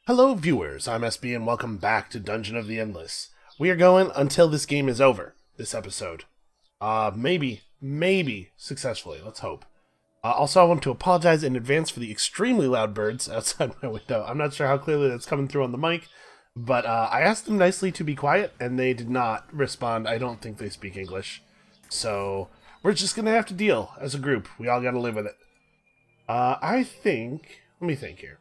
Hello viewers, I'm SB and welcome back to Dungeon of the Endless. We are going until this game is over, this episode. Maybe successfully, let's hope. Also, I want to apologize in advance for the extremely loud birds outside my window. I'm not sure how clearly that's coming through on the mic, but I asked them nicely to be quiet, and they did not respond. I don't think they speak English. So, we're just gonna have to deal as a group. We all gotta live with it. Let me think here.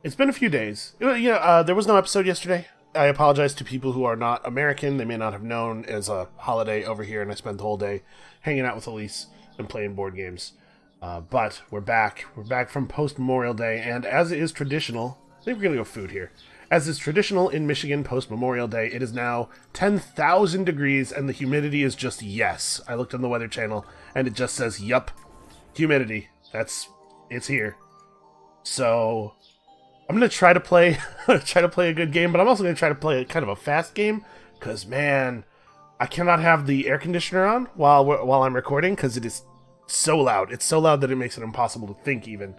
It's been a few days. There was no episode yesterday. I apologize to people who are not American. They may not have known as a holiday over here, and I spent the whole day hanging out with Elise and playing board games. But we're back. We're back from post-Memorial Day, and as is traditional, I think we're going to go food here. As is traditional in Michigan post-Memorial Day, it is now 10,000 degrees, and the humidity is just yes. I looked on the Weather Channel, and it just says, yup, humidity. It's here. So I'm gonna try to play a good game, but I'm also gonna try to play kind of a fast game, because man, I cannot have the air conditioner on while I'm recording because it is so loud. It's so loud that it makes it impossible to think even.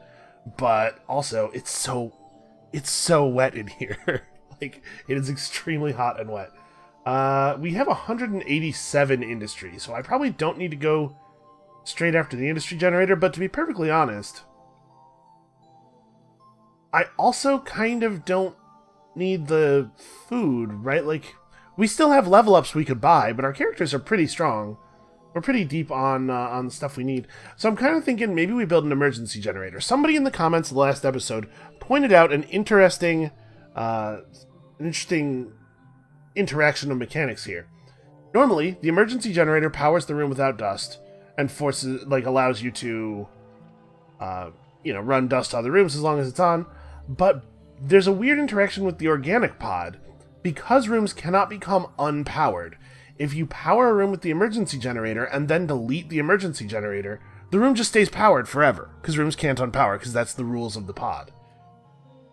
But also, it's so wet in here. Like, it is extremely hot and wet. We have 187 industry, so I probably don't need to go straight after the industry generator. But to be perfectly honest, I also kind of don't need the food, right? Like, we still have level ups we could buy, but our characters are pretty strong. We're pretty deep on the stuff we need. So I'm kind of thinking maybe we build an emergency generator. Somebody in the comments of the last episode pointed out an interesting interaction of mechanics here. Normally, the emergency generator powers the room without dust and allows you to run dust to other rooms as long as it's on. But there's a weird interaction with the organic pod. Because rooms cannot become unpowered, if you power a room with the emergency generator and then delete the emergency generator, the room just stays powered forever, because rooms can't unpower, because that's the rules of the pod.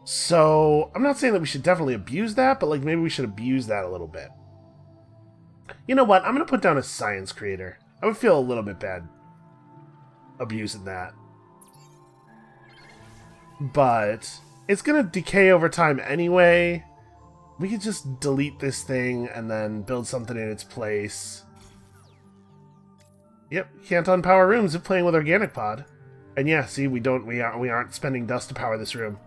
So, I'm not saying that we should definitely abuse that, but maybe we should abuse that a little bit. You know what, I'm going to put down a science creator. I would feel a little bit bad abusing that. But it's going to decay over time anyway. We could just delete this thing and then build something in its place. Yep, can't unpower rooms if playing with Organic Pod. And yeah, see, we aren't spending dust to power this room.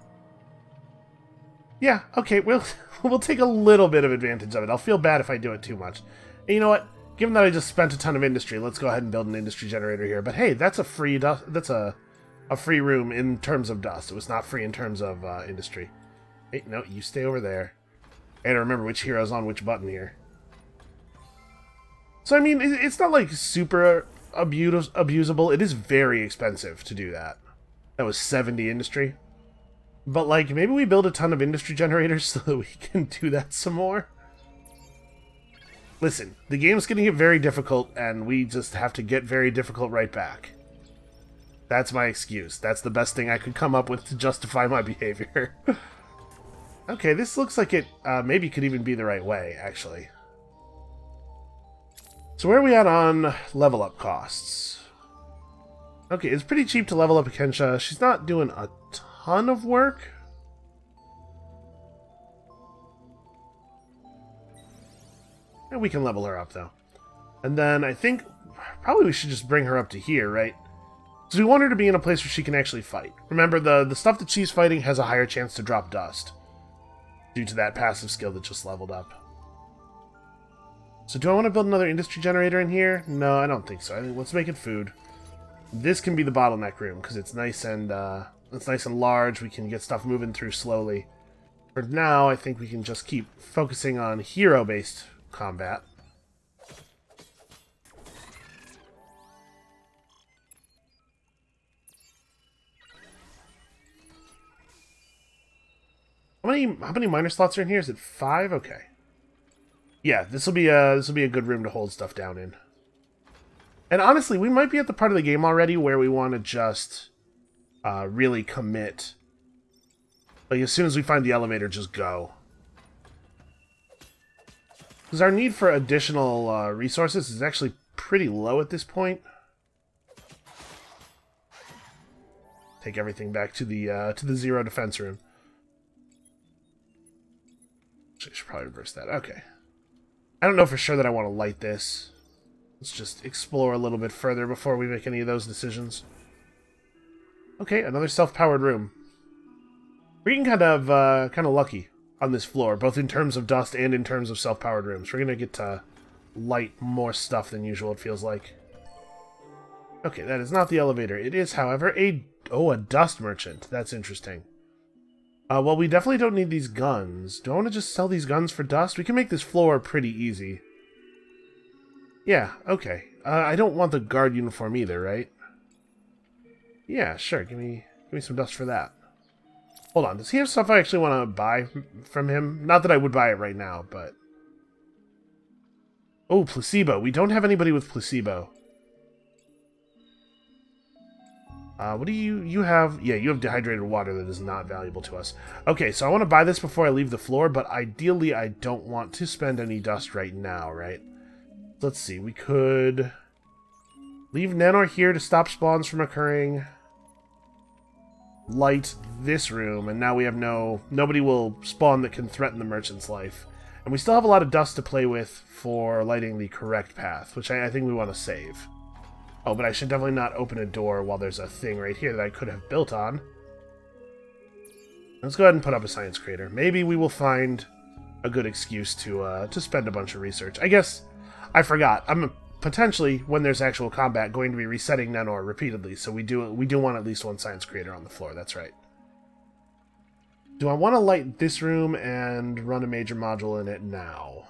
Yeah, okay, we'll take a little bit of advantage of it. I'll feel bad if I do it too much. And you know what? Given that I just spent a ton of industry, let's go ahead and build an industry generator here. But hey, that's a free dust. That's a free room in terms of dust. It was not free in terms of industry. Hey, no, you stay over there. I gotta remember which hero's on which button here. So, I mean, it's not like super abusable. It is very expensive to do that. That was 70 industry. But, maybe we build a ton of industry generators so that we can do that some more. Listen, the game's gonna get very difficult, and we just have to get very difficult right back. That's my excuse. That's the best thing I could come up with to justify my behavior. Okay, this looks like it maybe could even be the right way, actually. So where are we at on level up costs? Okay, it's pretty cheap to level up Akensha. She's not doing a ton of work. And we can level her up, though. And then I think probably we should just bring her up to here, right? Because we want her to be in a place where she can actually fight. Remember, the stuff that she's fighting has a higher chance to drop dust due to that passive skill that just leveled up. So do I want to build another industry generator in here? No, I don't think so. I think let's make it food. This can be the bottleneck room because it's nice and large. We can get stuff moving through slowly. For now, I think we can just keep focusing on hero-based combat. How many miner slots are in here? Is it 5? Okay. Yeah, this will be a good room to hold stuff down in. And honestly, we might be at the part of the game already where we want to just really commit. As soon as we find the elevator, just go. Because our need for additional resources is actually pretty low at this point. Take everything back to the zero defense room. should probably reverse that. Okay. I don't know for sure that I want to light this. Let's just explore a little bit further before we make any of those decisions. Okay, another self-powered room. We're getting kind of lucky on this floor, both in terms of dust and in terms of self-powered rooms. We're going to get to light more stuff than usual, it feels like. Okay, that is not the elevator. It is, however, a dust merchant. That's interesting. Well, we definitely don't need these guns. Do I want to just sell these guns for dust? We can make this floor pretty easy. Yeah, okay. I don't want the guard uniform either, right? Yeah, sure. Give me some dust for that. Hold on. Does he have stuff I actually want to buy from him? Not that I would buy it right now, but... Oh, placebo. We don't have anybody with placebo. What do you have? Yeah, you have dehydrated water that is not valuable to us. Okay, so I want to buy this before I leave the floor, but ideally I don't want to spend any dust right now, right? Let's see, we could leave Nanor here to stop spawns from occurring. Light this room, and now we have nobody will spawn that can threaten the merchant's life. And we still have a lot of dust to play with for lighting the correct path, which I think we want to save. Oh, but I should definitely not open a door while there's a thing right here that I could have built on. Let's go ahead and put up a science creator. Maybe we will find a good excuse to spend a bunch of research. I guess I forgot. I'm potentially, when there's actual combat, going to be resetting Nanor repeatedly, so we do want at least one science creator on the floor. That's right. Do I want to light this room and run a major module in it now?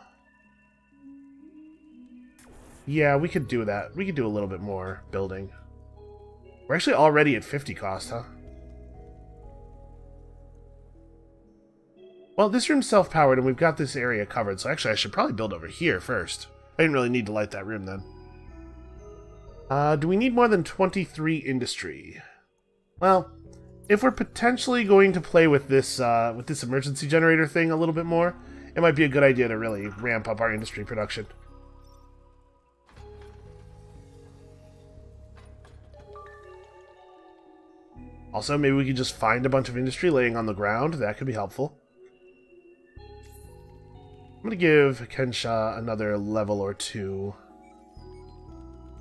Yeah, we could do that. We could do a little bit more building. We're actually already at 50 cost, huh? Well, this room's self-powered, and we've got this area covered, so actually I should probably build over here first. I didn't really need to light that room then. Do we need more than 23 industry? Well, if we're potentially going to play with this emergency generator thing a little bit more, it might be a good idea to really ramp up our industry production. Also, maybe we could just find a bunch of industry laying on the ground. That could be helpful. I'm going to give Kensha another level or two.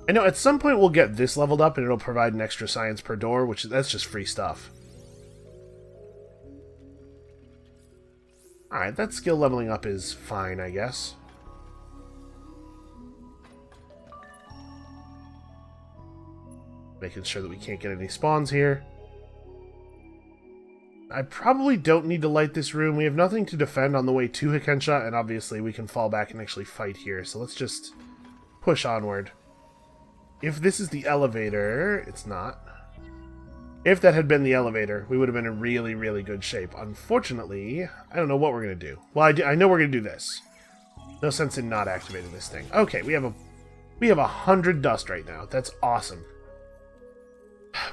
I know at some point we'll get this leveled up and it'll provide an extra science per door, that's just free stuff. Alright, that skill leveling up is fine, I guess. Making sure that we can't get any spawns here. I probably don't need to light this room. We have nothing to defend on the way to Hikensha, and obviously we can fall back and actually fight here. So let's just push onward. If this is the elevator, it's not. If that had been the elevator, we would have been in really, really good shape. Unfortunately, I don't know what we're going to do. Well, I know we're going to do this. No sense in not activating this thing. Okay, we have 100 dust right now. That's awesome.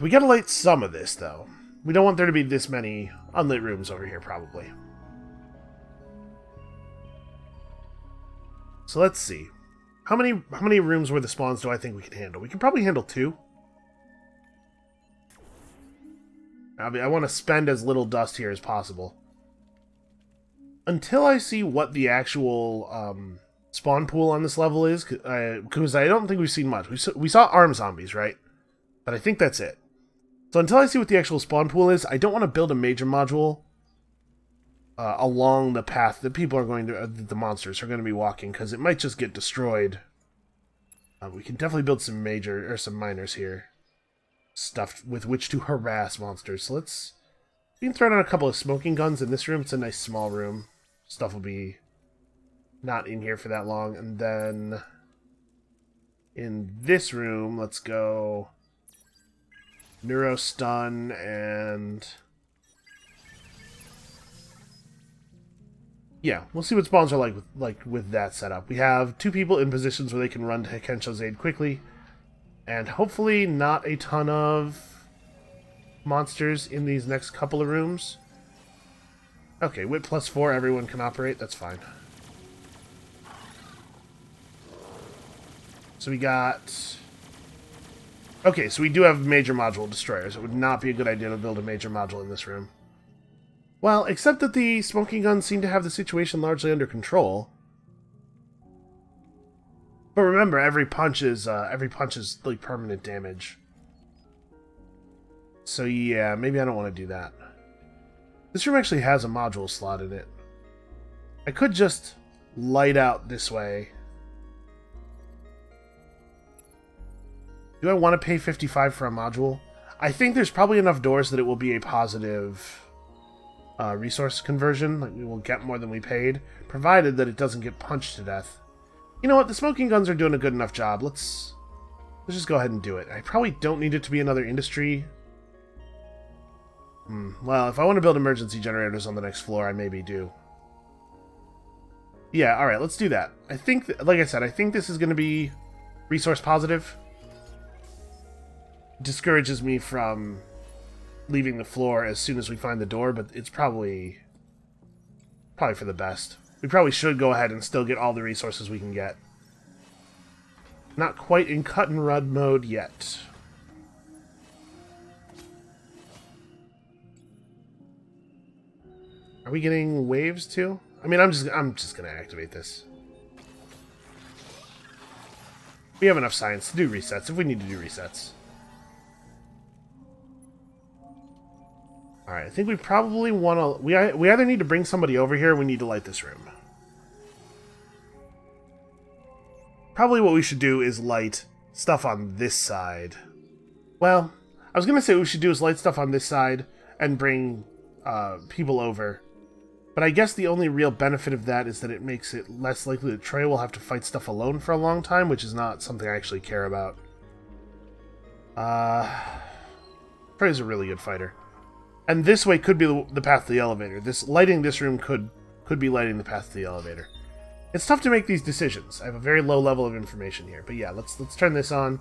We got to light some of this, though. We don't want there to be this many unlit rooms over here, probably. So let's see. How many rooms worth of spawns do I think we can handle? We can probably handle 2. I want to spend as little dust here as possible. Until I see what the actual spawn pool on this level is, because I don't think we've seen much. We saw armed zombies, right? But I think that's it. So until I see what the actual spawn pool is, I don't want to build a major module along the path that people are going to, the monsters are going to be walking, because it might just get destroyed. We can definitely build some miners here, stuff with which to harass monsters. So we can throw down a couple of smoking guns in this room. It's a nice small room. Stuff will be not in here for that long, and then in this room, let's go Neurostun and... yeah, we'll see what spawns are like with that setup. We have 2 people in positions where they can run to Hikensha's aid quickly, and hopefully not a ton of monsters in these next couple of rooms. Okay, wit +4, everyone can operate, that's fine. So we got... okay, so we do have major module destroyers. It would not be a good idea to build a major module in this room. Well, except that the smoking guns seem to have the situation largely under control. But remember, every punch is like permanent damage. So yeah, maybe I don't want to do that. This room actually has a module slot in it. I could just light out this way. Do I want to pay 55 for a module? I think there's probably enough doors that it will be a positive resource conversion. Like, we will get more than we paid, provided that it doesn't get punched to death. You know what? The smoking guns are doing a good enough job. Let's just go ahead and do it. I probably don't need it to be another industry. Well, if I want to build emergency generators on the next floor, I maybe do. Yeah, alright, let's do that. I think, like I said, I think this is going to be resource positive. Discourages me from leaving the floor as soon as we find the door, but it's probably for the best. We probably should go ahead and still get all the resources we can get. Not quite in cut and run mode yet. Are we getting waves too? I mean, I'm just gonna activate this. We have enough science to do resets if we need to do resets. Alright, I think we probably want to... We either need to bring somebody over here or we need to light this room. Probably what we should do is light stuff on this side. Well, I was going to say what we should do is light stuff on this side and bring people over. But I guess the only real benefit of that is that it makes it less likely that Troy will have to fight stuff alone for a long time, which is not something I actually care about. Troy's a really good fighter. And this way could be the path to the elevator. Lighting this room could be lighting the path to the elevator. It's tough to make these decisions. I have a very low level of information here. But yeah, let's turn this on.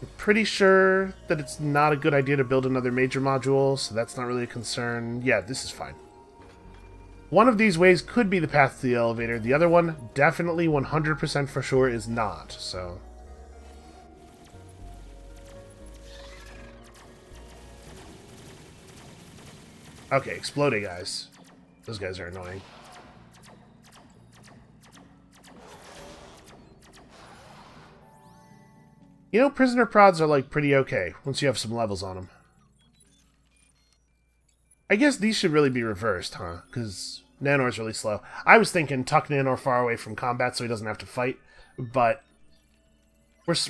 I'm pretty sure that it's not a good idea to build another major module, so that's not really a concern. Yeah, this is fine. One of these ways could be the path to the elevator. The other one, definitely 100% for sure, is not, so... Okay, exploding guys. Those guys are annoying. You know, prisoner prods are, like, pretty okay once you have some levels on them. I guess these should really be reversed, huh? Because Nanor's really slow. I was thinking tuck Nanor far away from combat so he doesn't have to fight, but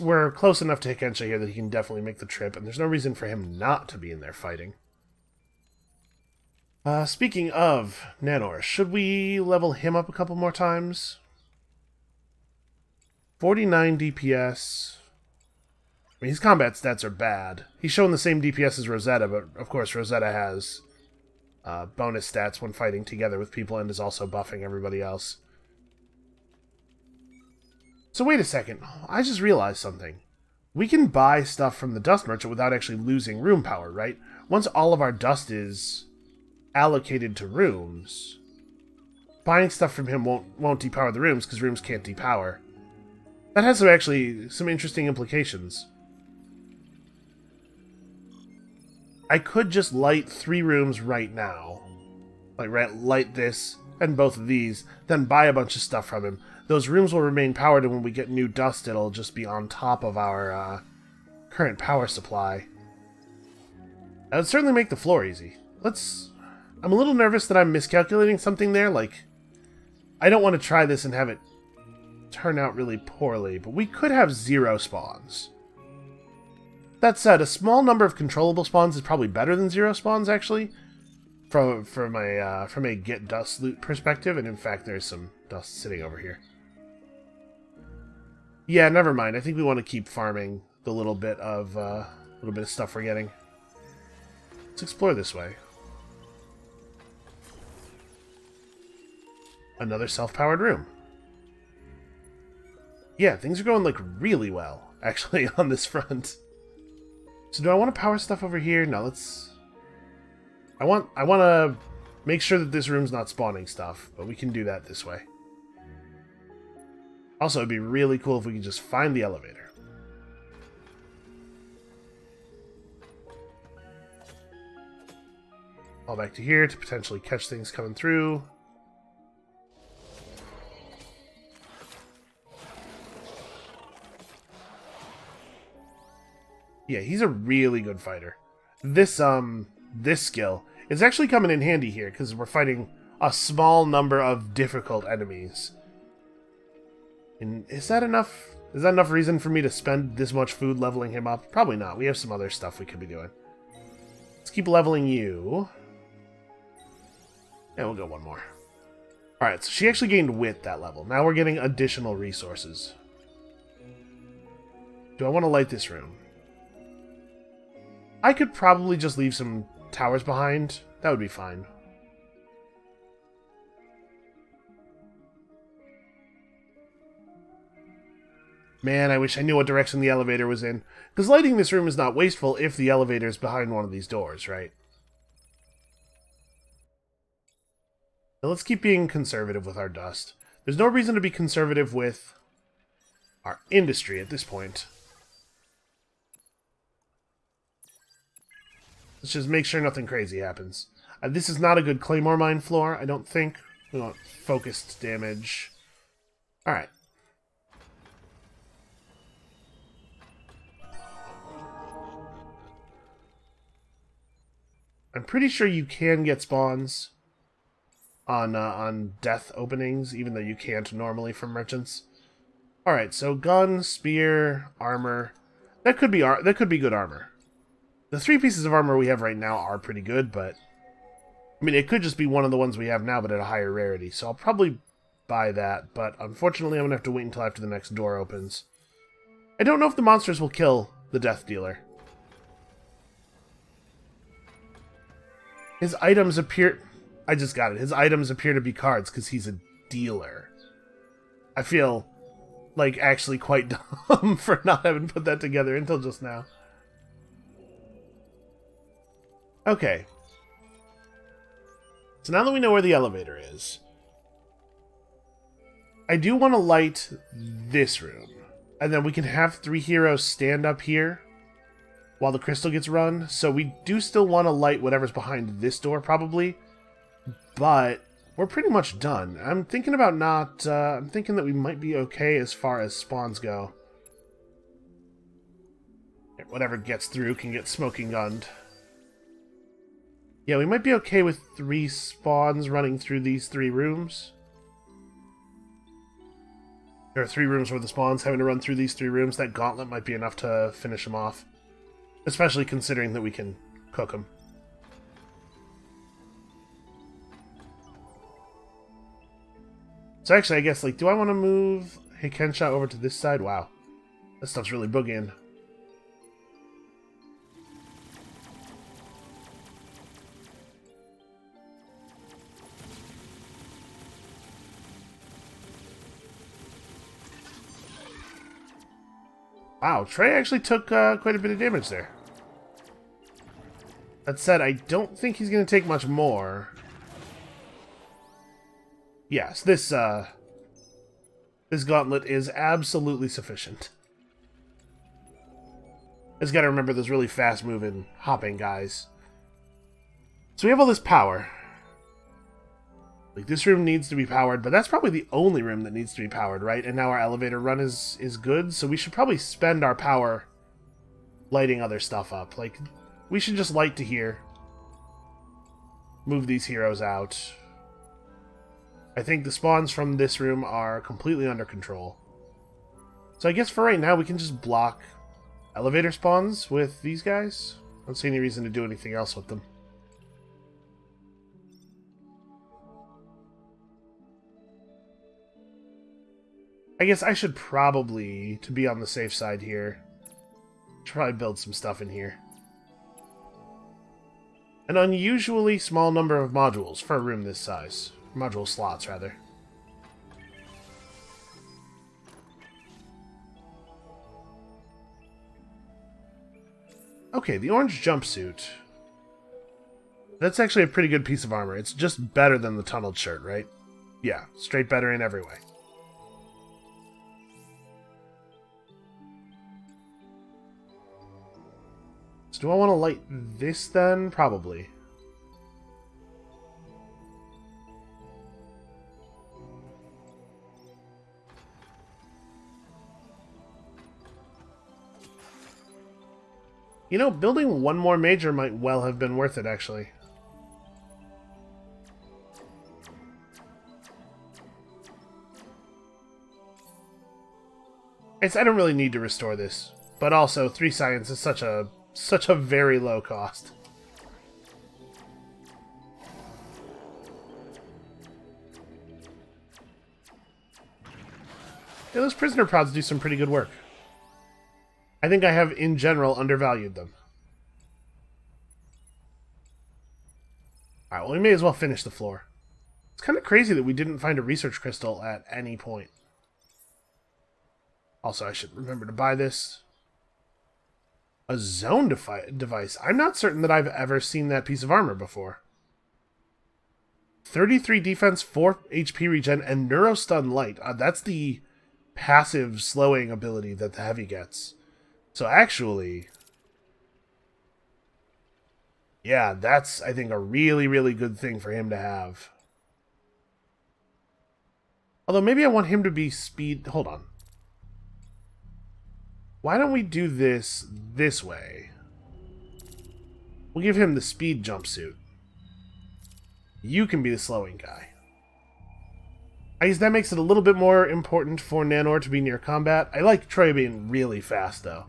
we're close enough to Hikensha here that he can definitely make the trip, and there's no reason for him not to be in there fighting. Speaking of Nanor, should we level him up a couple more times? 49 DPS. I mean, his combat stats are bad. He's showing the same DPS as Rosetta, but of course Rosetta has bonus stats when fighting together with people and is also buffing everybody else. So wait a second. I just realized something. We can buy stuff from the Dust Merchant without actually losing room power, right? Once all of our dust is allocated to rooms, buying stuff from him won't depower the rooms because rooms can't depower. That has some interesting implications. I could just light 3 rooms right now. Like, light this and both of these, then buy a bunch of stuff from him. Those rooms will remain powered, and when we get new dust, it'll just be on top of our current power supply. That would certainly make the floor easy. I'm a little nervous that I'm miscalculating something there. Like, I don't want to try this and have it turn out really poorly, but we could have 0 spawns. That said, a small number of controllable spawns is probably better than 0 spawns, actually, from a get dust loot perspective. And in fact, there's some dust sitting over here. Yeah, never mind. I think we want to keep farming the little bit of stuff we're getting. Let's explore this way. Another self-powered room. Yeah, things are going, like, really well, actually, on this front. So do I want to power stuff over here? No, let's... I want to make sure that this room's not spawning stuff, but we can do that this way. Also, it'd be really cool if we could just find the elevator. All back to here to potentially catch things coming through. Yeah, he's a really good fighter. This skill is actually coming in handy here because we're fighting a small number of difficult enemies. And is that enough? Is that enough reason for me to spend this much food leveling him up? Probably not. We have some other stuff we could be doing. Let's keep leveling you. Yeah, we'll go one more. Alright, so she actually gained wit that level. Now we're getting additional resources. Do I want to light this room? I could probably just leave some towers behind. That would be fine. Man, I wish I knew what direction the elevator was in. Because lighting this room is not wasteful if the elevator's behind one of these doors, right? Now let's keep being conservative with our dust. There's no reason to be conservative with our industry at this point. Let's just make sure nothing crazy happens. This is not a good claymore mine floor, I don't think. We want focused damage. Alright. I'm pretty sure you can get spawns on death openings, even though you can't normally from merchants. Alright, so gun, spear, armor. That could be good armor. The 3 pieces of armor we have right now are pretty good, but I mean, it could just be one of the ones we have now, but at a higher rarity. So I'll probably buy that, but unfortunately I'm going to have to wait until after the next door opens. I don't know if the monsters will kill the death dealer. His items appear... I just got it. His items appear to be cards because he's a dealer. I feel like actually quite dumb for not having put that together until just now. Okay. So now that we know where the elevator is, I do want to light this room. And then we can have 3 heroes stand up here while the crystal gets run. So we do still want to light whatever's behind this door, probably. But we're pretty much done. I'm thinking about not... I'm thinking that we might be okay as far as spawns go. Whatever gets through can get smoking gunned. Yeah, we might be okay with 3 spawns running through these 3 rooms. There are 3 rooms worth of spawns having to run through these 3 rooms. That gauntlet might be enough to finish them off. Especially considering that we can cook them. So actually, I guess, like, do I want to move Hikensha over to this side? Wow. This stuff's really boogieing. Wow, Trey actually took quite a bit of damage there. That said, I don't think he's going to take much more. Yes, this gauntlet is absolutely sufficient. Just gotta remember those really fast-moving, hopping guys. So we have all this power. Like, this room needs to be powered, but that's probably the only room that needs to be powered, right? And now our elevator run is good, so we should probably spend our power lighting other stuff up. Like, we should just light to here. Move these heroes out. I think the spawns from this room are completely under control. So I guess for right now we can just block elevator spawns with these guys. I don't see any reason to do anything else with them. I guess I should probably, to be on the safe side here, try build some stuff in here. An unusually small number of modules for a room this size. Module slots, rather. Okay, the orange jumpsuit. That's actually a pretty good piece of armor. It's just better than the tunneled shirt, right? Yeah, straight better in every way. So do I want to light this then? Probably. You know, building one more major might well have been worth it, actually. I don't really need to restore this, but also 3 science is such a very low cost. Yeah, those prisoner prods do some pretty good work. I think I have, in general, undervalued them. Alright, well, we may as well finish the floor. It's kind of crazy that we didn't find a research crystal at any point. Also, I should remember to buy this. A zone device. I'm not certain that I've ever seen that piece of armor before. 33 defense, 4 HP regen, and neurostun light. That's the passive slowing ability that the heavy gets. So actually, yeah, that's, I think, a really, really good thing for him to have. Although maybe I want him to be speed... Hold on. Why don't we do this way? We'll give him the speed jumpsuit. You can be the slowing guy. I guess that makes it a little bit more important for Nanor to be near combat. I like Troy being really fast, though.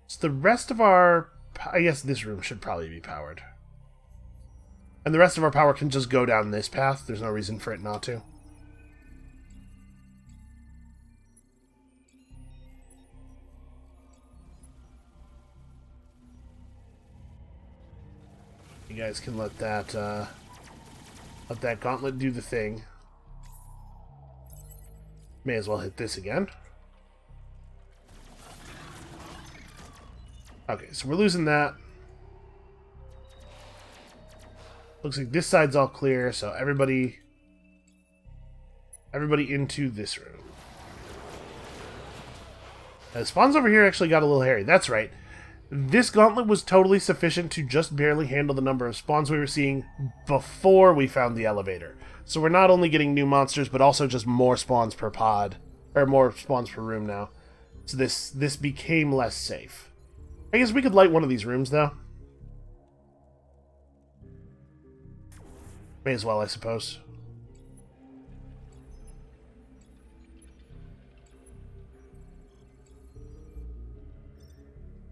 So the rest of our... I guess this room should probably be powered. And the rest of our power can just go down this path. There's no reason for it not to. You guys can let that gauntlet do the thing. May as well hit this again. Okay, so we're losing that. Looks like this side's all clear, so everybody into this room. The spawns over here actually got a little hairy. That's right. This gauntlet was totally sufficient to just barely handle the number of spawns we were seeing before we found the elevator. So we're not only getting new monsters, but also just more spawns per pod, or more spawns per room now. So this became less safe. I guess we could light one of these rooms, though. May as well, I suppose.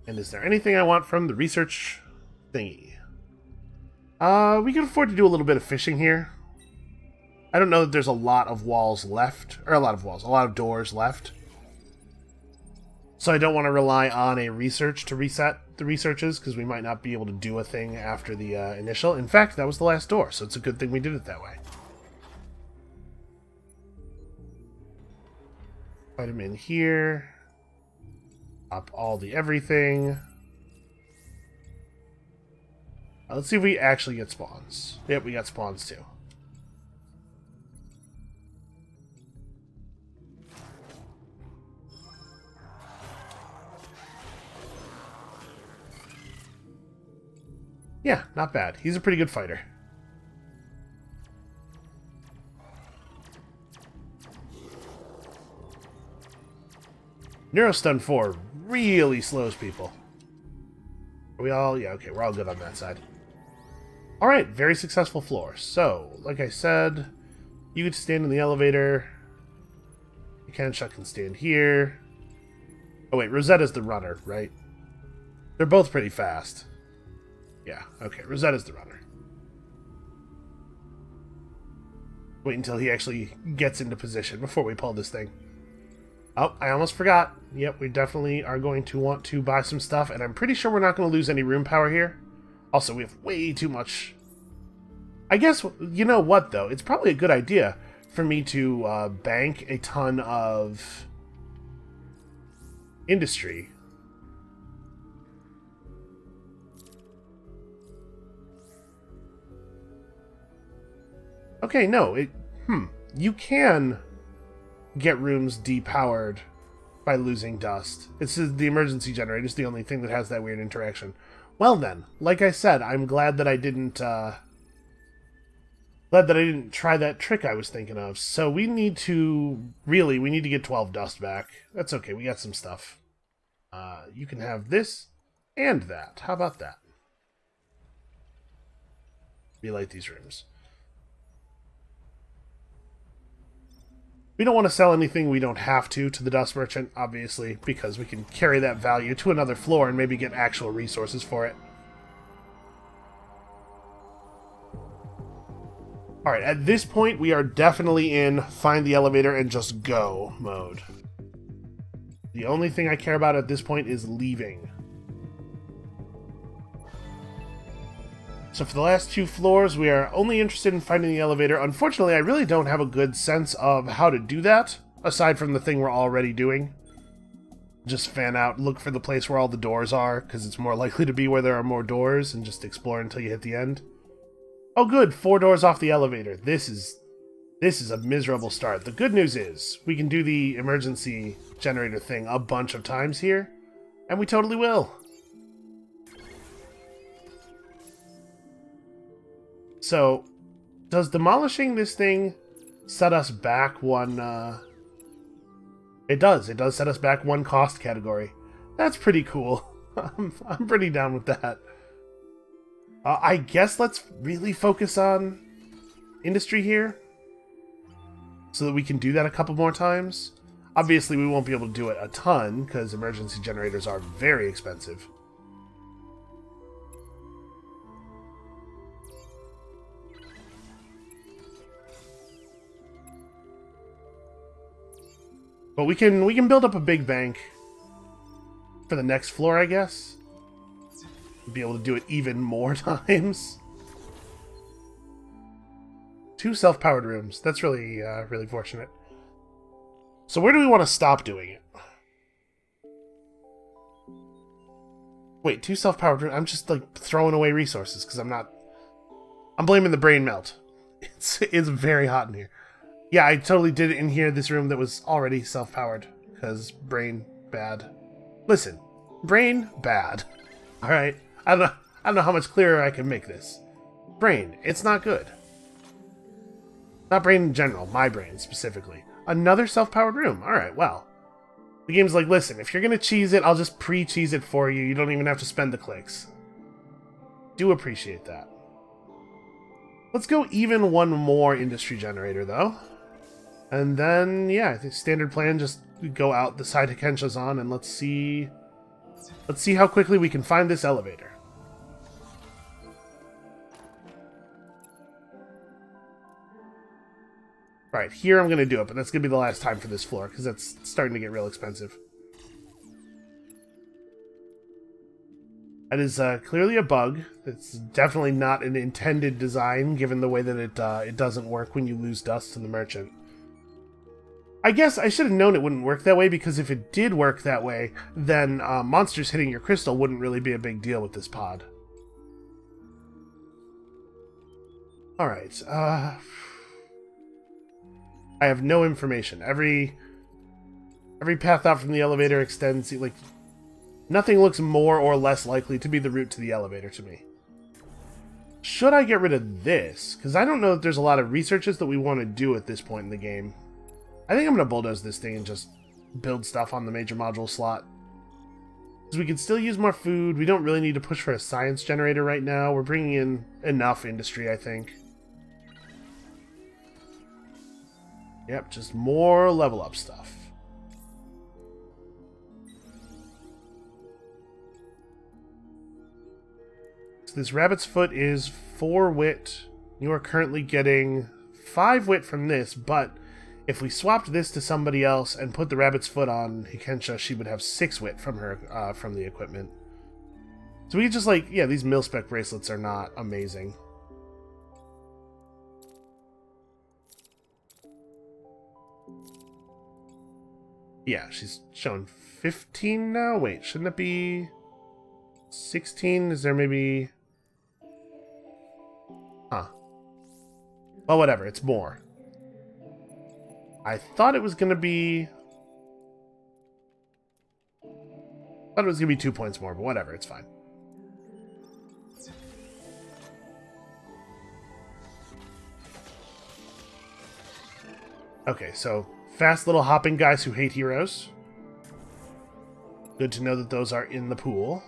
And is there anything I want from the research thingy? We can afford to do a little bit of fishing here. I don't know that there's a lot of walls left. Or a lot of doors left. So I don't want to rely on a research to reset the researches, because we might not be able to do a thing after the initial. In fact, that was the last door, so it's a good thing we did it that way. Put them in here. Up all the everything. Let's see if we actually get spawns. Yep, we got spawns too. Yeah, not bad. He's a pretty good fighter. Neurostun 4 really slows people. Are we all... Yeah, okay, we're all good on that side. Alright, very successful floor. So, like I said, you could stand in the elevator. Mechanic can stand here. Oh wait, Rosetta's the runner, right? They're both pretty fast. Yeah, okay, Rosetta's the runner. Wait until he actually gets into position before we pull this thing. Oh, I almost forgot. Yep, we definitely are going to want to buy some stuff, and I'm pretty sure we're not going to lose any room power here. Also, we have way too much... I guess, you know what, though? It's probably a good idea for me to bank a ton of industry. Okay, no, you can get rooms depowered by losing dust. It's the emergency generator is the only thing that has that weird interaction. Well then, like I said, I'm glad that I didn't Glad that I didn't try that trick I was thinking of. So we need to get 12 dust back. That's okay, we got some stuff. You can have this and that. How about that? Relight these rooms. We don't want to sell anything we don't have to the dust merchant, obviously, because we can carry that value to another floor and maybe get actual resources for it. Alright, at this point, we are definitely in find the elevator and just go mode. The only thing I care about at this point is leaving. So for the last 2 floors, we are only interested in finding the elevator. Unfortunately, I really don't have a good sense of how to do that, aside from the thing we're already doing. Just fan out, look for the place where all the doors are, because it's more likely to be where there are more doors, and just explore until you hit the end. Oh good, 4 doors off the elevator. This is a miserable start. The good news is, we can do the emergency generator thing a bunch of times here, and we totally will. So, does demolishing this thing set us back one, It does set us back 1 cost category. That's pretty cool. I'm pretty down with that. I guess let's really focus on industry here, so that we can do that a couple more times. Obviously, we won't be able to do it a ton, because emergency generators are very expensive. But we can build up a big bank for the next floor, I guess. Be able to do it even more times. 2 self-powered rooms. That's really, really fortunate. So where do we want to stop doing it? Wait, 2 self-powered rooms? I'm just, like, throwing away resources, because I'm blaming the brain melt. It's very hot in here. Yeah, I totally did it in here, this room that was already self-powered, because brain bad. Listen, brain bad. Alright? I don't know how much clearer I can make this. Brain, it's not good. Not brain in general, my brain specifically. Another self-powered room. Alright, well. The game's like, listen, if you're gonna cheese it, I'll just pre-cheese it for you. You don't even have to spend the clicks. Do appreciate that. Let's go even 1 more industry generator, though. And then, yeah, I think standard plan, just go out the side Hikensha's on, and let's see how quickly we can find this elevator. Alright, here I'm going to do it, but that's going to be the last time for this floor, because that's starting to get real expensive. That is clearly a bug. It's definitely not an intended design, given the way that it doesn't work when you lose dust to the merchant. I guess I should have known it wouldn't work that way, because if it did work that way, then monsters hitting your crystal wouldn't really be a big deal with this pod. Alright, I have no information. Every path out from the elevator extends, like, nothing looks more or less likely to be the route to the elevator to me. Should I get rid of this? Because I don't know if there's a lot of researches that we want to do at this point in the game. I think I'm going to bulldoze this thing and just build stuff on the major module slot. Because we can still use more food. We don't really need to push for a science generator right now. We're bringing in enough industry, I think. Yep, just more level up stuff. So this rabbit's foot is 4 wit. You are currently getting 5 wit from this, but if we swapped this to somebody else and put the rabbit's foot on Hikensha, she would have 6 wit from her from the equipment. So we just, like, yeah, these mil-spec bracelets are not amazing. Yeah, she's showing 15 now? Wait, shouldn't it be 16? Is there maybe... Huh. Well, whatever, it's more. I thought it was going to be... I thought it was going to be 2 points more, but whatever, it's fine. Okay, so fast little hopping guys who hate heroes. Good to know that those are in the pool.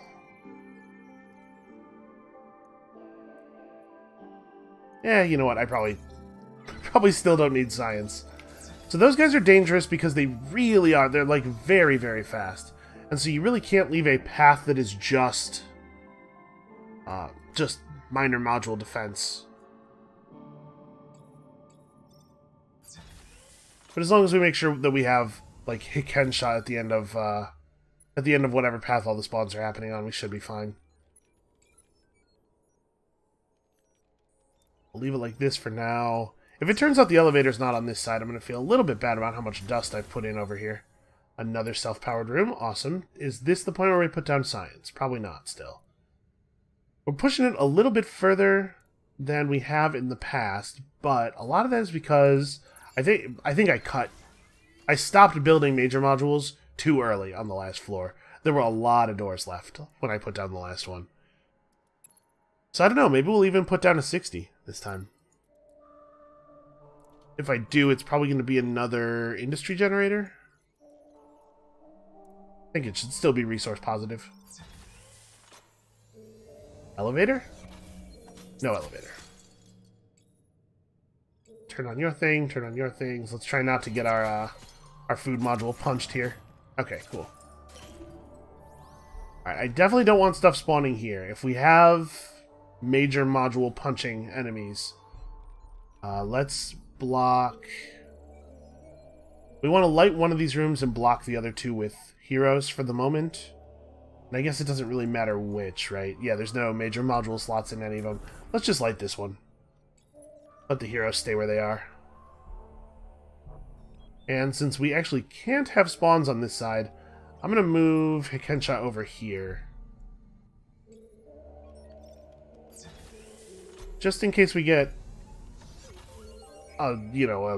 Yeah, you know what? I probably still don't need science. So those guys are dangerous because they really are. They're like very, very fast. And so you really can't leave a path that is just minor module defense. But as long as we make sure that we have like Hiken shot at the end of whatever path all the spawns are happening on, we should be fine. We'll leave it like this for now. If it turns out the elevator's not on this side, I'm going to feel a little bit bad about how much dust I've put in over here. Another self-powered room. Awesome. Is this the point where we put down science? Probably not still. We're pushing it a little bit further than we have in the past, but a lot of that is because I think I stopped building major modules too early on the last floor. There were a lot of doors left when I put down the last one. So I don't know, maybe we'll even put down a 60 this time. If I do, it's probably going to be another industry generator. I think it should still be resource positive. Elevator? No elevator. Turn on your thing, turn on your things. Let's try not to get our food module punched here. Okay, cool. Alright, I definitely don't want stuff spawning here. If we have major module punching enemies, let's block... We want to light one of these rooms and block the other two with heroes for the moment. And I guess it doesn't really matter which, right? Yeah, there's no major module slots in any of them. Let's just light this one. Let the heroes stay where they are. And since we actually can't have spawns on this side, I'm going to move Hikensha over here. Just in case we get a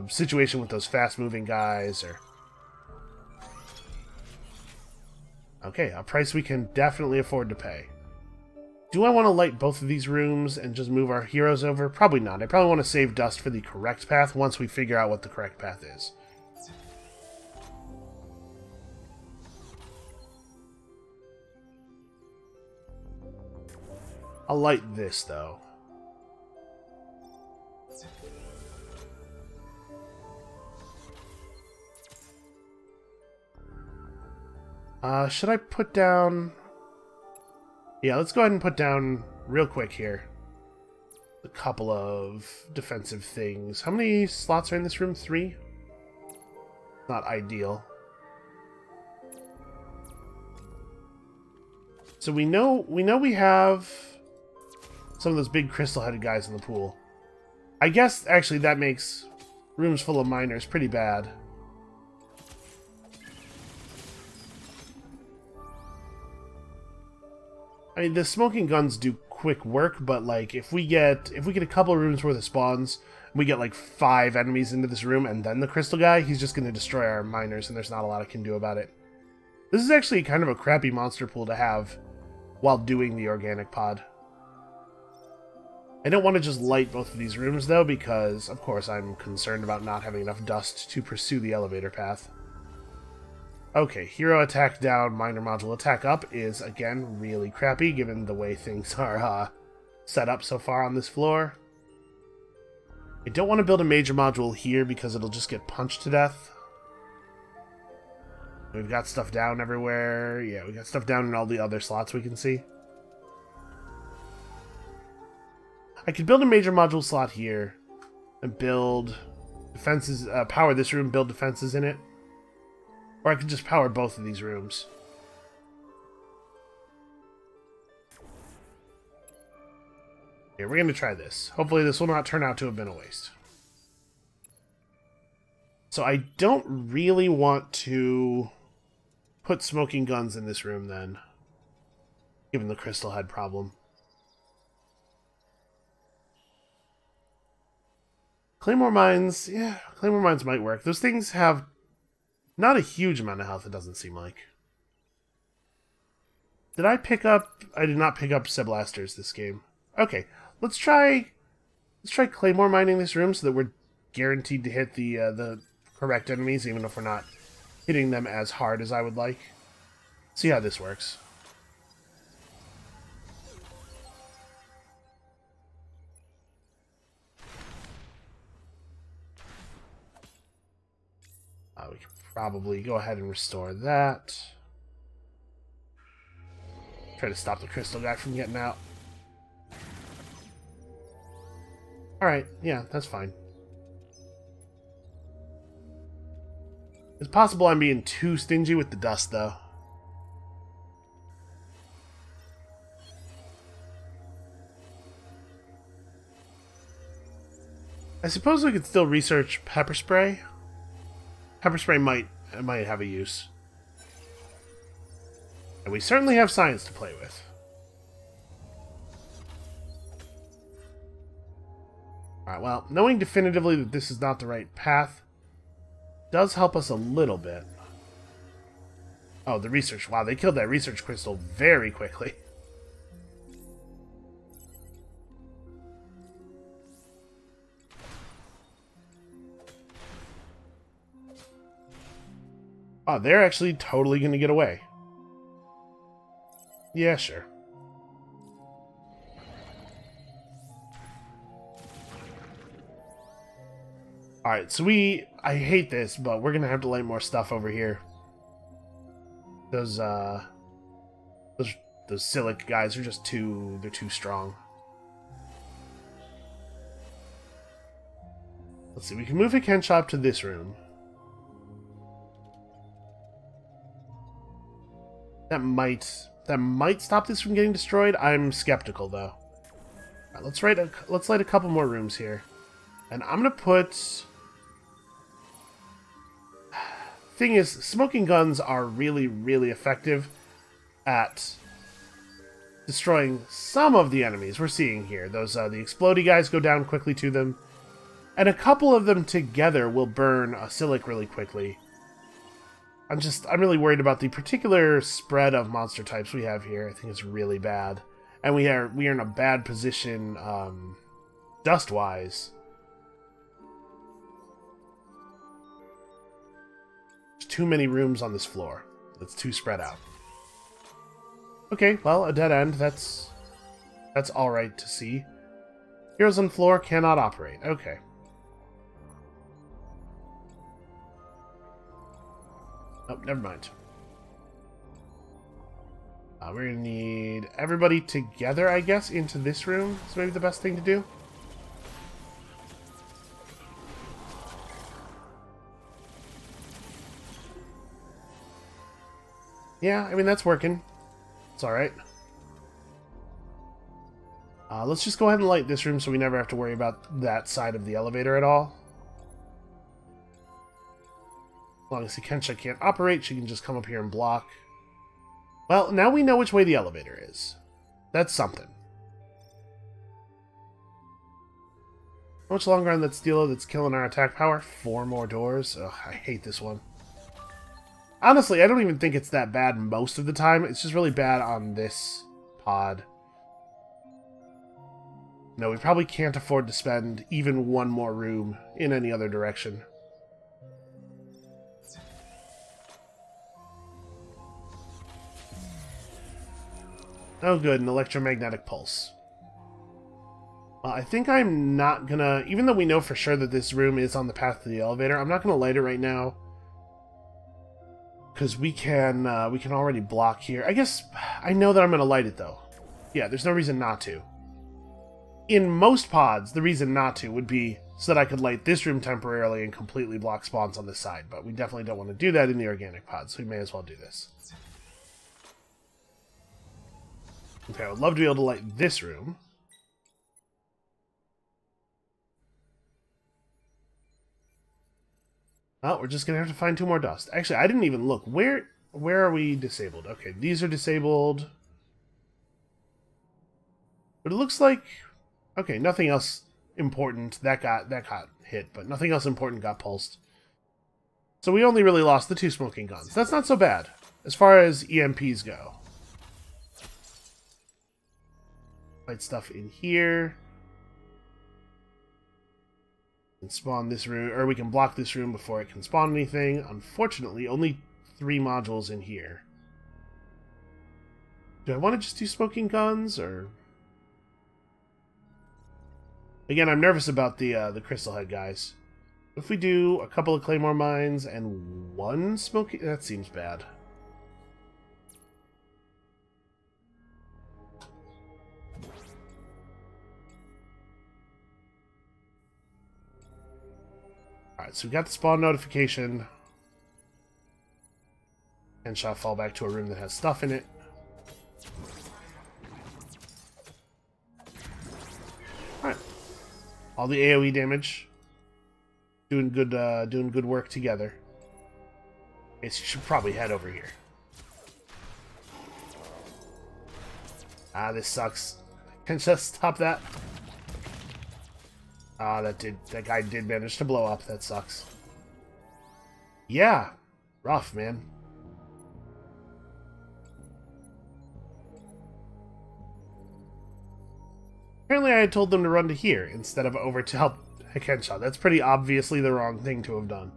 situation with those fast-moving guys, or... Okay, a price we can definitely afford to pay. Do I want to light both of these rooms and just move our heroes over? Probably not. I probably want to save dust for the correct path once we figure out what the correct path is. I'll light this, though. Should I put down... Yeah, let's go ahead and put down, real quick here, a couple of defensive things. How many slots are in this room? 3? Not ideal. So we know we have some of those big crystal-headed guys in the pool. I guess, actually, that makes rooms full of miners pretty bad. I mean, the smoking guns do quick work, but like if we get a couple of rooms worth of spawns, we get like 5 enemies into this room, and then the crystal guy, he's just going to destroy our miners, and there's not a lot I can do about it. This is actually kind of a crappy monster pool to have while doing the organic pod. I don't want to just light both of these rooms though, because of course I'm concerned about not having enough dust to pursue the elevator path. Okay, hero attack down, minor module attack up is, again, really crappy given the way things are set up so far on this floor. I don't want to build a major module here because it'll just get punched to death. We've got stuff down everywhere. Yeah, we got stuff down in all the other slots we can see. I could build a major module slot here and build defenses, power this room, build defenses in it. Or I could just power both of these rooms. Okay, we're going to try this. Hopefully this will not turn out to have been a waste. So I don't really want to put smoking guns in this room then, given the crystal head problem. Claymore mines, yeah, Claymore mines might work. Those things have not a huge amount of health, it doesn't seem like. Did I pick up... I did not pick up Seblasters this game. Okay, let's try Claymore mining this room so that we're guaranteed to hit the correct enemies, even if we're not hitting them as hard as I would like. See how this works. We can probably go ahead and restore that. Try to stop the crystal guy from getting out. Alright, yeah, that's fine. It's possible I'm being too stingy with the dust, though. I suppose we could still research pepper spray. Pepper spray might have a use. And we certainly have science to play with. Alright, well, knowing definitively that this is not the right path does help us a little bit. Oh, the research. Wow, they killed that research crystal very quickly. Oh, they're actually totally going to get away. Yeah, sure. Alright, so I hate this, but we're going to have to light more stuff over here. Those Silic guys are just they're too strong. Let's see, we can move a Ken shop to this room. That might stop this from getting destroyed. I'm skeptical, though. All right, let's light a couple more rooms here, and I'm gonna put. Thing is, smoking guns are really, really effective at destroying some of the enemies we're seeing here. Those the explodey guys go down quickly to them, and a couple of them together will burn a Silic really quickly. I'm really worried about the particular spread of monster types we have here. I think it's really bad. And we are in a bad position dust-wise. There's too many rooms on this floor. It's too spread out. Okay, well, a dead end. That's alright to see. Heroes on floor cannot operate. Okay. Oh, never mind. We're going to need everybody together, I guess, into this room. Is maybe the best thing to do. Yeah, I mean, that's working. It's alright. Let's just go ahead and light this room so we never have to worry about that side of the elevator at all. As long as Kensha can't operate, she can just come up here and block. Well, now we know which way the elevator is. That's something. How much longer on that Steelo that's killing our attack power? 4 more doors? Ugh, I hate this one. Honestly, I don't even think it's that bad most of the time. It's just really bad on this pod. No, we probably can't afford to spend even one more room in any other direction. Oh good, an electromagnetic pulse. I think I'm not gonna, even though we know for sure that this room is on the path to the elevator, I'm not gonna light it right now. Because we can already block here. I guess, I know that I'm gonna light it though. Yeah, there's no reason not to. In most pods, the reason not to would be so that I could light this room temporarily and completely block spawns on this side, but we definitely don't want to do that in the organic pod, so we may as well do this. Okay, I would love to be able to light this room. Oh, we're just going to have to find 2 more dust. Actually, I didn't even look. Where are we disabled? Okay, these are disabled. But it looks like... Okay, nothing else important. That got hit, but nothing else important got pulsed. So we only really lost the 2 smoking guns. That's not so bad, as far as EMPs go. Light stuff in here. And spawn this room, or we can block this room before it can spawn anything. Unfortunately, only 3 modules in here. Do I want to just do smoking guns, or... Again, I'm nervous about the crystal head guys. If we do a couple of claymore mines and 1 smoking... That seems bad. Alright, so we got the spawn notification. And shall fall back to a room that has stuff in it. Alright. All the AoE damage. Doing good work together. Okay, so you should probably head over here. Ah, this sucks. Can I just stop that? Ah, that guy did manage to blow up. That sucks. Yeah. Rough, man. Apparently I had told them to run to here instead of over to help Hikensha. That's pretty obviously the wrong thing to have done.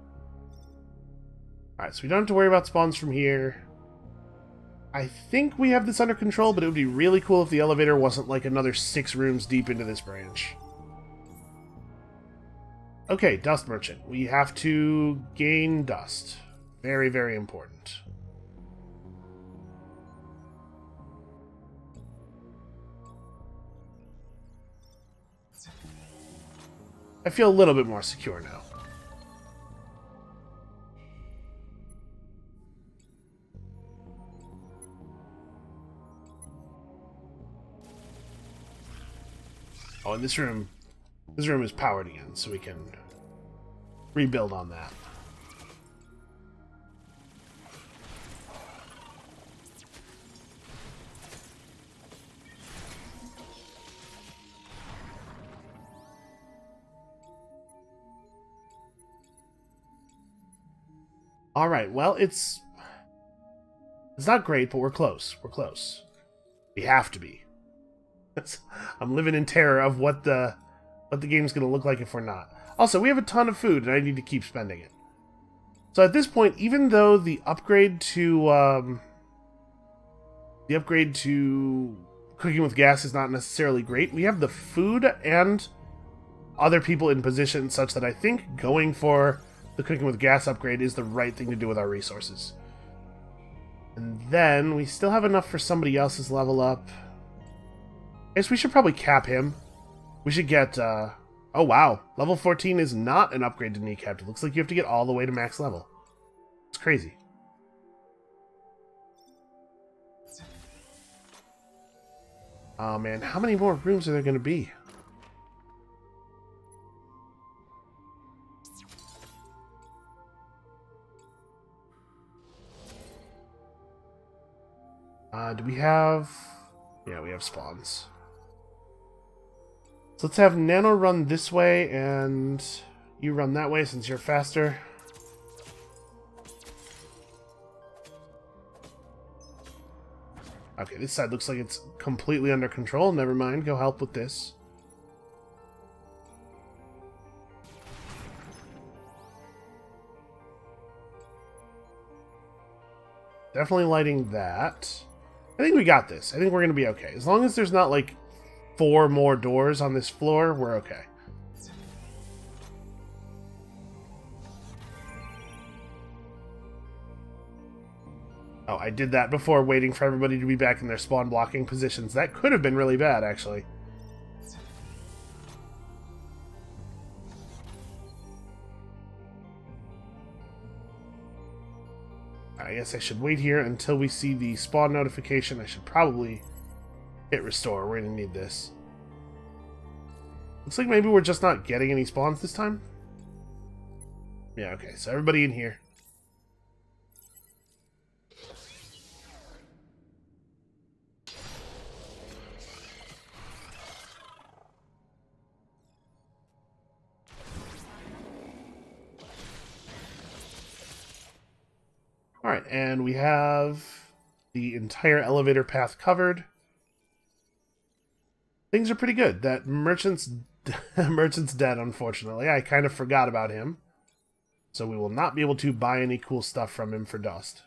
Alright, so we don't have to worry about spawns from here. I think we have this under control, but it would be really cool if the elevator wasn't like another 6 rooms deep into this branch. Okay, dust merchant. We have to gain dust. Very, very important. I feel a little bit more secure now. Oh, and this room is powered again, so we can rebuild on that. Alright, well, it's not great, but we're close. We're close. We have to be. I'm living in terror of what the game's going to look like if we're not. Also, we have a ton of food, and I need to keep spending it. So at this point, even though the upgrade to cooking with gas is not necessarily great, we have the food and other people in position such that I think going for the cooking with gas upgrade is the right thing to do with our resources. And then we still have enough for somebody else's level up. I guess we should probably cap him. We should get, oh wow, level 14 is not an upgrade to kneecap. It looks like you have to get all the way to max level. It's crazy. Oh man, how many more rooms are there going to be? Do we have... Yeah, we have spawns. So let's have Nano run this way, and you run that way since you're faster. Okay, this side looks like it's completely under control. Never mind, go help with this. Definitely lighting that. I think we got this. I think we're going to be okay. As long as there's not, like, 4 more doors on this floor, we're okay. Oh, I did that before waiting for everybody to be back in their spawn blocking positions. That could have been really bad, actually. I guess I should wait here until we see the spawn notification. I should probably hit restore. We're going to need this. Looks like maybe we're just not getting any spawns this time. Yeah, okay. So everybody in here. Alright, and we have the entire elevator path covered. things are pretty good. That merchant's merchant's dead, unfortunately. I kind of forgot about him. So we will not be able to buy any cool stuff from him for dust.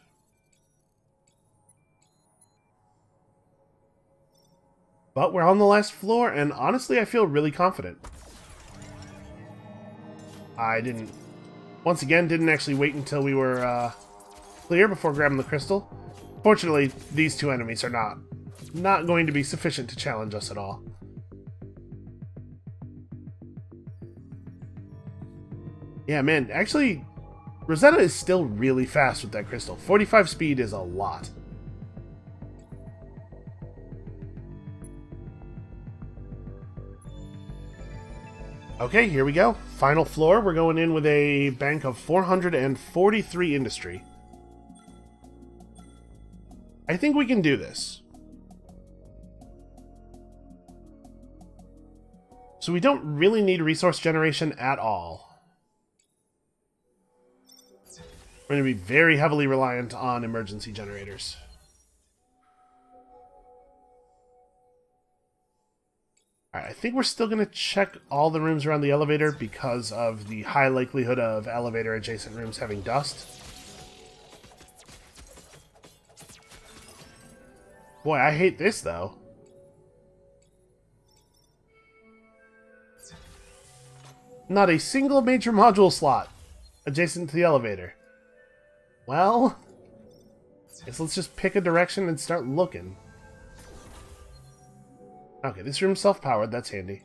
But we're on the last floor, and honestly, I feel really confident. I once again, didn't actually wait until we were clear before grabbing the crystal. Fortunately, these two enemies are not going to be sufficient to challenge us at all. Yeah, man, actually, Rosetta is still really fast with that crystal. 45 speed is a lot. Okay, here we go. Final floor. We're going in with a bank of 443 industry. I think we can do this. So we don't really need resource generation at all. We're going to be very heavily reliant on emergency generators. Alright, I think we're still going to check all the rooms around the elevator because of the high likelihood of elevator adjacent rooms having dust. Boy, I hate this though. Not a single major module slot adjacent to the elevator. Well, I guess let's just pick a direction and start looking. Okay, this room's self-powered, that's handy.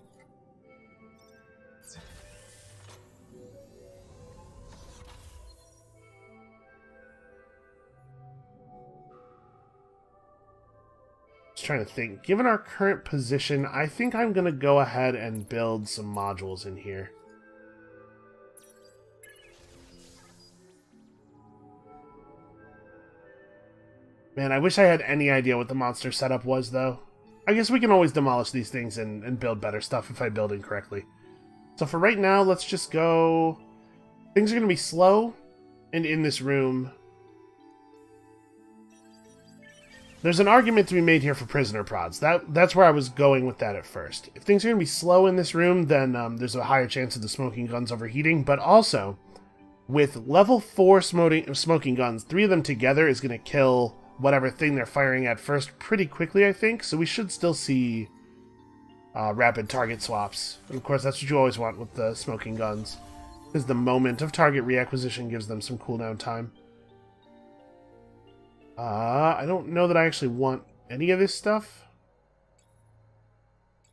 Just trying to think. Given our current position, I think I'm going to go ahead and build some modules in here. Man, I wish I had any idea what the monster setup was, though. I guess we can always demolish these things and build better stuff if I build incorrectly. So for right now, let's just go... Things are going to be slow, and in this room... There's an argument to be made here for prisoner prods. That's where I was going with that at first. If things are going to be slow in this room, then there's a higher chance of the smoking guns overheating, but also, with level 4 smoking guns, 3 of them together is going to kill whatever thing they're firing at first pretty quickly, I think, so we should still see rapid target swaps. And of course, that's what you always want with the smoking guns, is the moment of target reacquisition gives them some cooldown time. I don't know that I actually want any of this stuff.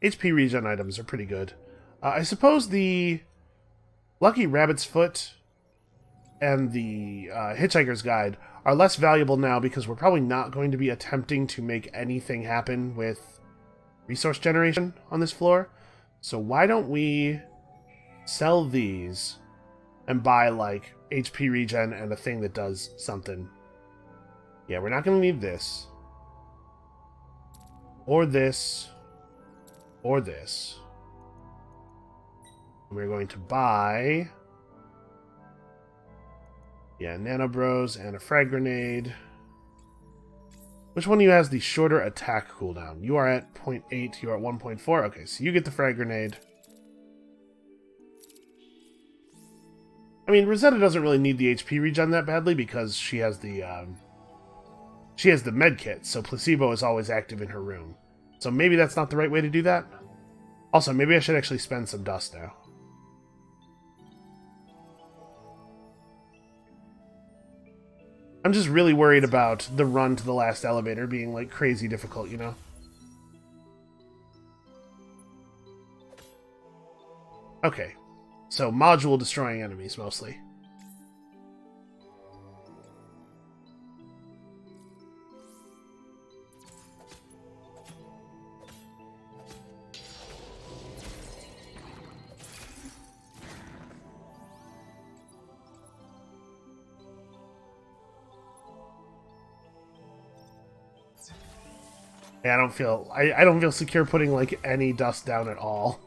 HP regen items are pretty good. I suppose the Lucky Rabbit's Foot and the Hitchhiker's Guide are less valuable now because we're probably not going to be attempting to make anything happen with resource generation on this floor. So why don't we sell these and buy, like, HP regen and a thing that does something. Yeah, we're not going to need this. Or this. Or this. We're going to buy... Yeah, Nano Bros and a frag grenade. Which one of you has the shorter attack cooldown? You are at 0.8, you are at 1.4. Okay, so you get the frag grenade. I mean, Rosetta doesn't really need the HP regen that badly because she has the med kit, so placebo is always active in her room. So maybe that's not the right way to do that. Also, maybe I should actually spend some dust now. I'm just really worried about the run to the last elevator being, like, crazy difficult, you know? Okay. So, module destroying enemies, mostly. Yeah, I don't feel secure putting, like, any dust down at all.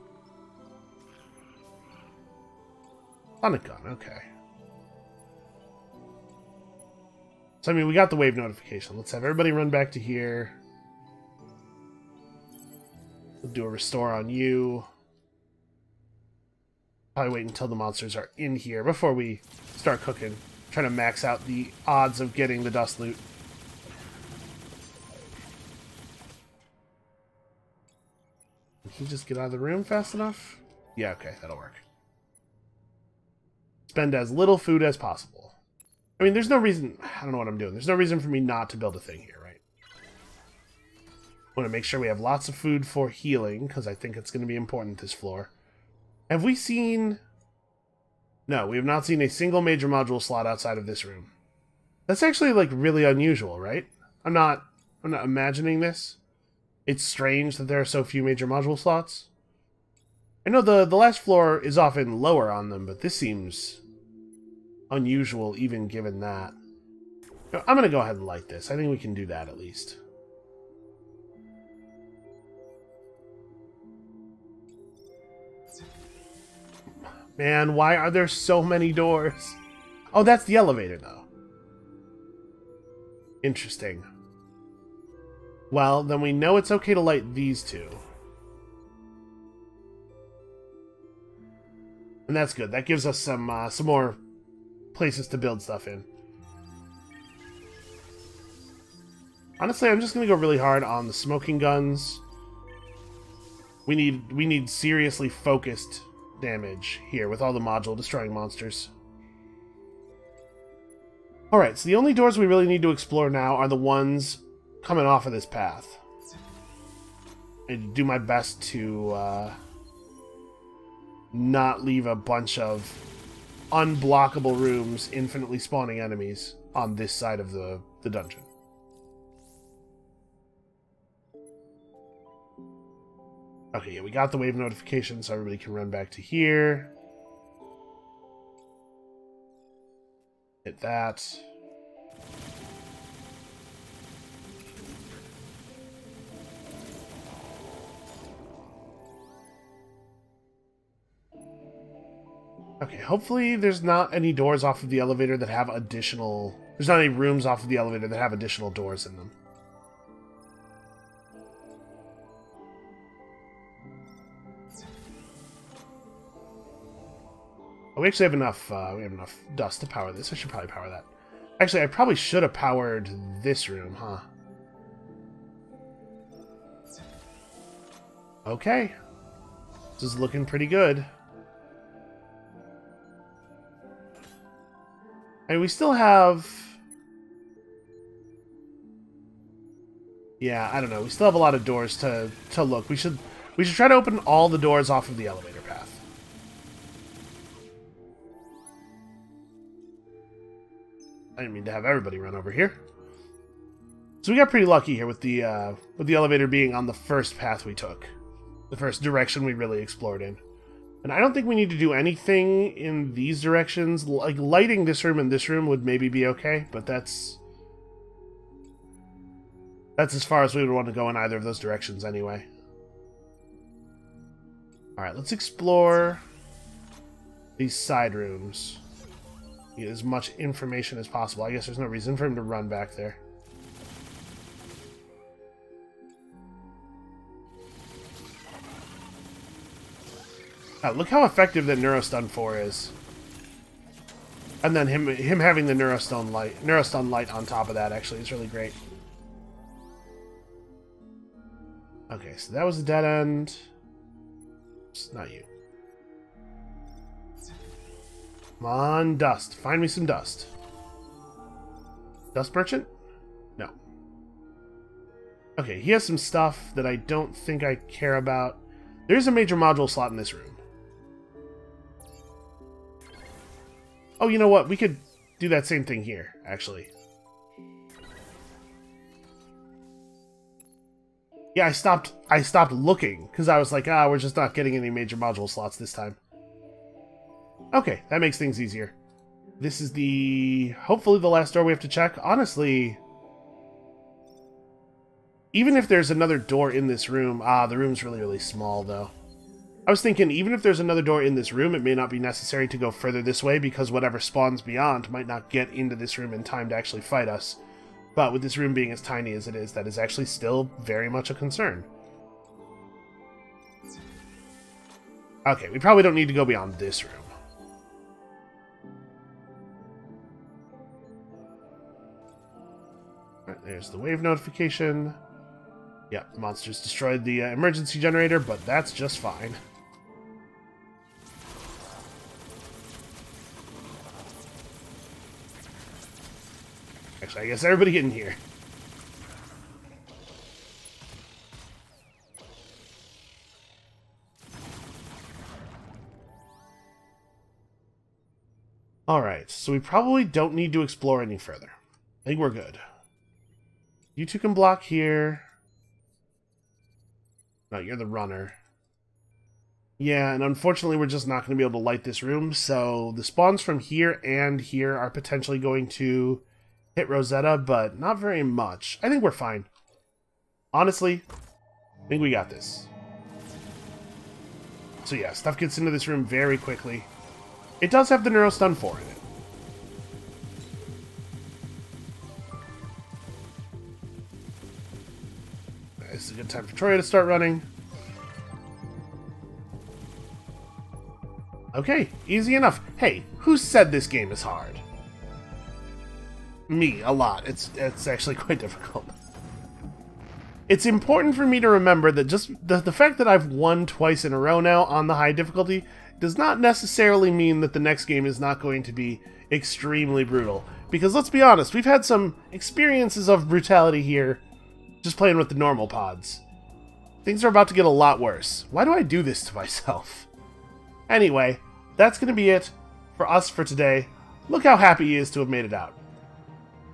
Sonic gun, okay. So, I mean, we got the wave notification. Let's have everybody run back to here. We'll do a restore on you. Probably wait until the monsters are in here before we start cooking. Trying to max out the odds of getting the dust loot. Can he just get out of the room fast enough? Yeah, okay, that'll work. Spend as little food as possible. I mean, there's no reason... I don't know what I'm doing. There's no reason for me not to build a thing here, right? I want to make sure we have lots of food for healing, because I think it's going to be important this floor. Have we seen... No, we have not seen a single major module slot outside of this room. That's actually, like, really unusual, right? I'm not imagining this. It's strange that there are so few major module slots. I know the last floor is often lower on them, but this seems unusual even given that. I'm going to go ahead and light this. I think we can do that at least. Man, why are there so many doors? Oh, that's the elevator, though. Interesting. Well, then we know it's okay to light these two. And that's good. That gives us some more places to build stuff in. Honestly, I'm just going to go really hard on the smoking guns. We need seriously focused damage here with all the module destroying monsters. Alright, so the only doors we really need to explore now are the ones coming off of this path. I do my best to not leave a bunch of unblockable rooms, infinitely spawning enemies on this side of the dungeon. Okay, yeah, we got the wave notification, so everybody can run back to here. Hit that. Okay, hopefully there's not any doors off of the elevator that have additional... There's not any rooms off of the elevator that have additional doors in them. Oh, we actually have enough, we have enough dust to power this. I should probably power that. Actually, I probably should have powered this room, huh? Okay. This is looking pretty good. And we still have... Yeah, I don't know. We still have a lot of doors to look. We should try to open all the doors off of the elevator path. I didn't mean to have everybody run over here. So we got pretty lucky here with the elevator being on the first path we took. The first direction we really explored in. And I don't think we need to do anything in these directions. Like, lighting this room and this room would maybe be okay, but that's as far as we would want to go in either of those directions anyway. Alright, let's explore these side rooms. Get as much information as possible. I guess there's no reason for him to run back there. Look how effective that Neurostun 4 is. And then him having the Neurostun light on top of that actually is really great. Okay, so that was a dead end. It's not you. Come on, dust. Find me some dust. Dust merchant? No. Okay, he has some stuff that I don't think I care about. There's a major module slot in this room. Oh, you know what? We could do that same thing here, actually. Yeah, I stopped looking, because I was like, we're just not getting any major module slots this time. Okay, that makes things easier. This is hopefully the last door we have to check. Honestly, even if there's another door in this room... the room's really, really small, though. I was thinking, even if there's another door in this room, it may not be necessary to go further this way, because whatever spawns beyond might not get into this room in time to actually fight us. But with this room being as tiny as it is, that is actually still very much a concern. Okay, we probably don't need to go beyond this room. Alright, there's the wave notification. Yeah, monsters destroyed the emergency generator, but that's just fine. Actually, I guess everybody get in here. Alright, so we probably don't need to explore any further. I think we're good. You two can block here. No, you're the runner. Yeah, and unfortunately we're just not going to be able to light this room, so the spawns from here and here are potentially going to hit Rosetta, but not very much. I think we're fine. Honestly, I think we got this. So yeah, stuff gets into this room very quickly. It does have the Neurostun 4 in it. This is a good time for Troya to start running. Okay, easy enough. Hey, who said this game is hard? Me, a lot. It's actually quite difficult. It's important for me to remember that just the fact that I've won twice in a row now on the high difficulty does not necessarily mean that the next game is not going to be extremely brutal. Because let's be honest, we've had some experiences of brutality here just playing with the normal pods. Things are about to get a lot worse. Why do I do this to myself? Anyway, that's going to be it for us for today. Look how happy he is to have made it out.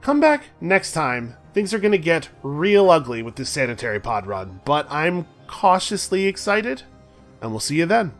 Come back next time. Things are going to get real ugly with this sanitary pod run, but I'm cautiously excited, and we'll see you then.